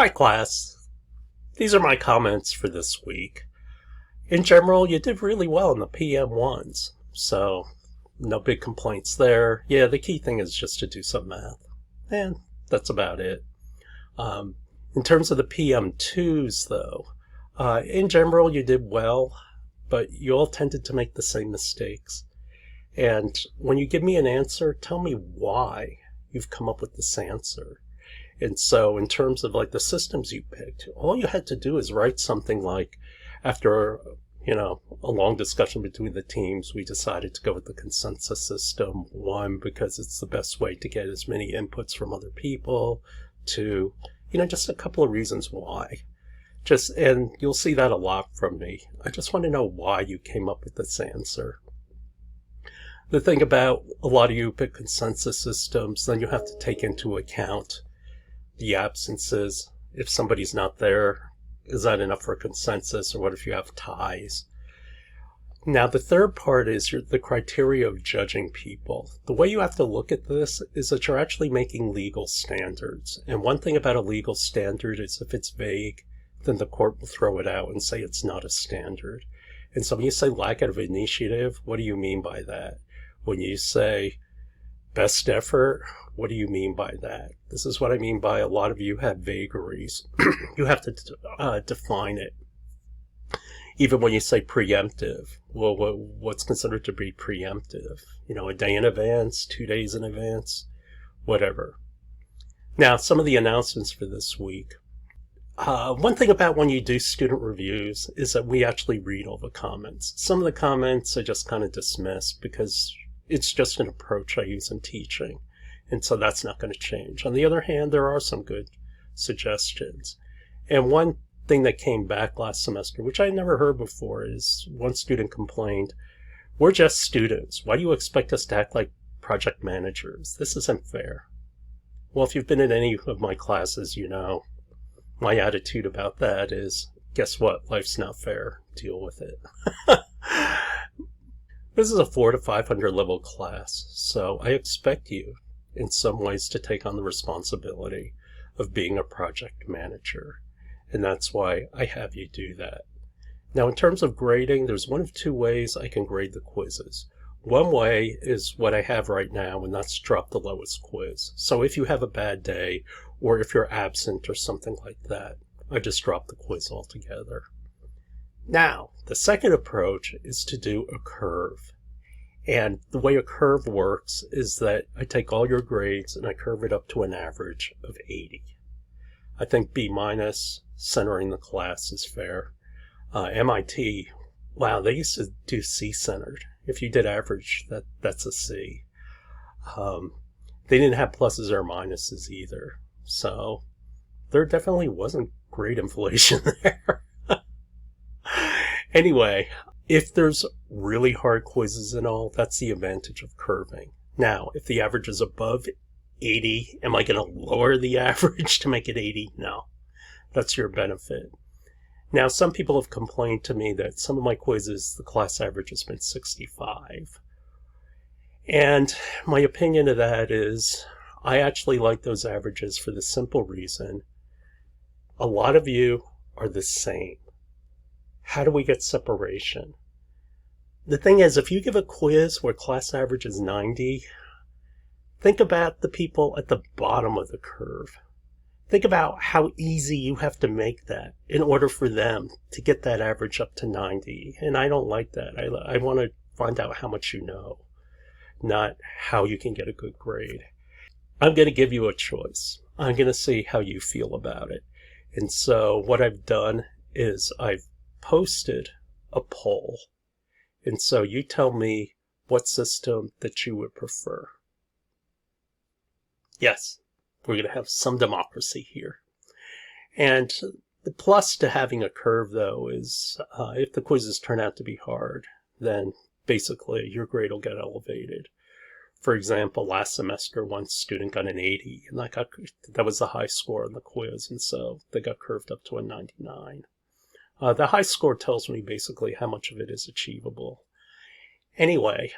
Alright class, these are my comments for this week. In general, you did really well in the PM ones, so no big complaints there. Yeah, the key thing is just to do some math, and that's about it. In terms of the PM2s though, in general you did well, but you all tended to make the same mistakes. And when you give me an answer, tell me why you've come up with this answer. And so in terms of like the systems you picked, all you had to do is write something like, after, a long discussion between the teams, we decided to go with the consensus system. One, because it's the best way to get as many inputs from other people. Two, just a couple of reasons why. And you'll see that a lot from me. I just want to know why you came up with this answer. The thing about a lot of you pick consensus systems, then you have to take into account the absences. If somebody's not there, is that enough for a consensus? Or what if you have ties? Now, the third part is the criteria of judging people. The way you have to look at this is that you're actually making legal standards. And one thing about a legal standard is if it's vague, then the court will throw it out and say it's not a standard. And so when you say lack of initiative, what do you mean by that? When you say best effort, what do you mean by that? This is what I mean by a lot of you have vagaries. You have to define it. Even when you say preemptive, well, what's considered to be preemptive? A day in advance, 2 days in advance, whatever. Now, some of the announcements for this week. One thing about when you do student reviews is that we actually read all the comments. Some of the comments I just kind of dismiss because it's just an approach I use in teaching. And so that's not going to change. On the other hand, there are some good suggestions. And one thing that came back last semester, which I never heard before, is one student complained, "We're just students. Why do you expect us to act like project managers? This isn't fair." Well, if you've been in any of my classes, my attitude about that is, guess what? Life's not fair. Deal with it. This is a 400 to 500 level class, so I expect you in some ways to take on the responsibility of being a project manager. And that's why I have you do that. Now, in terms of grading, there's one of two ways I can grade the quizzes. One way is what I have right now, and that's drop the lowest quiz. So if you have a bad day, or if you're absent or something like that, I just drop the quiz altogether. Now, the second approach is to do a curve. And the way a curve works is that I take all your grades and I curve it up to an average of 80. I think B- centering the class is fair. MIT, wow, they used to do C-centered. If you did average, that's a C. They didn't have pluses or minuses either. So there definitely wasn't great inflation there. Anyway, if there's really hard quizzes and all, that's the advantage of curving. Now, if the average is above 80, am I going to lower the average to make it 80? No. That's your benefit. Now, some people have complained to me that some of my quizzes, the class average has been 65. And my opinion of that is I actually like those averages for the simple reason a lot of you are the same. How do we get separation? The thing is, if you give a quiz where class average is 90, think about the people at the bottom of the curve. Think about how easy you have to make that in order for them to get that average up to 90. And I don't like that. I want to find out how much you know, not how you can get a good grade. I'm going to give you a choice. I'm going to see how you feel about it. And so what I've done is I've posted a poll. And so you tell me what system that you would prefer. Yes, we're going to have some democracy here. And the plus to having a curve, though, is if the quizzes turn out to be hard, then basically your grade will get elevated. For example, last semester, one student got an 80, and that was the high score on the quiz, and so they got curved up to a 99. The high score tells me basically how much of it is achievable. Anyway,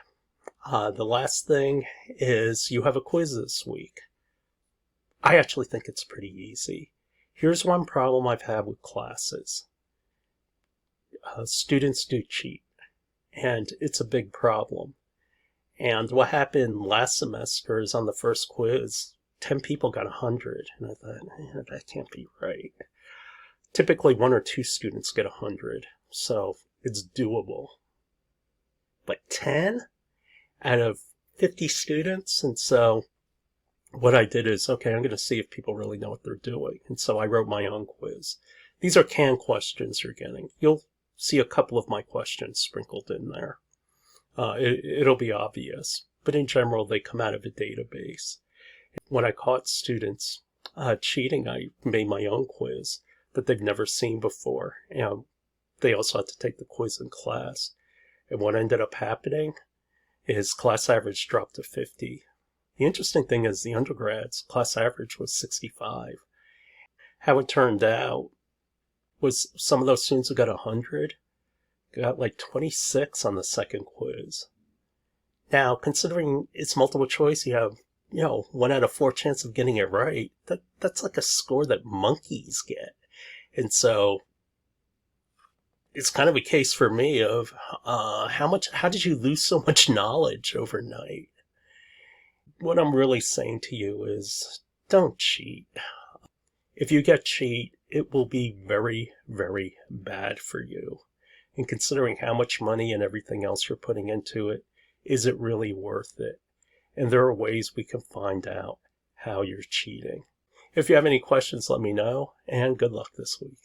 the last thing is you have a quiz this week. I actually think it's pretty easy. Here's one problem I've had with classes. Students do cheat, and it's a big problem. And what happened last semester is on the first quiz, 10 people got 100. And I thought, that can't be right. Typically, 1 or 2 students get 100, so it's doable. But 10 out of 50 students? And so what I did is, okay, I'm going to see if people really know what they're doing. And so I wrote my own quiz. These are canned questions you're getting. You'll see a couple of my questions sprinkled in there. It'll be obvious, but in general, they come out of a database. When I caught students cheating, I made my own quiz that they've never seen before. And they also had to take the quiz in class. And what ended up happening is class average dropped to 50. The interesting thing is the undergrads, class average was 65. How it turned out was some of those students who got 100 got like 26 on the second quiz. Now, considering it's multiple choice, you have, 1 out of 4 chance of getting it right. That's like a score that monkeys get. And so it's kind of a case for me of how did you lose so much knowledge overnight? What I'm really saying to you is don't cheat. If you get cheat, it will be very, very bad for you. And considering how much money and everything else you're putting into it, is it really worth it? And there are ways we can find out how you're cheating. If you have any questions, let me know, and good luck this week.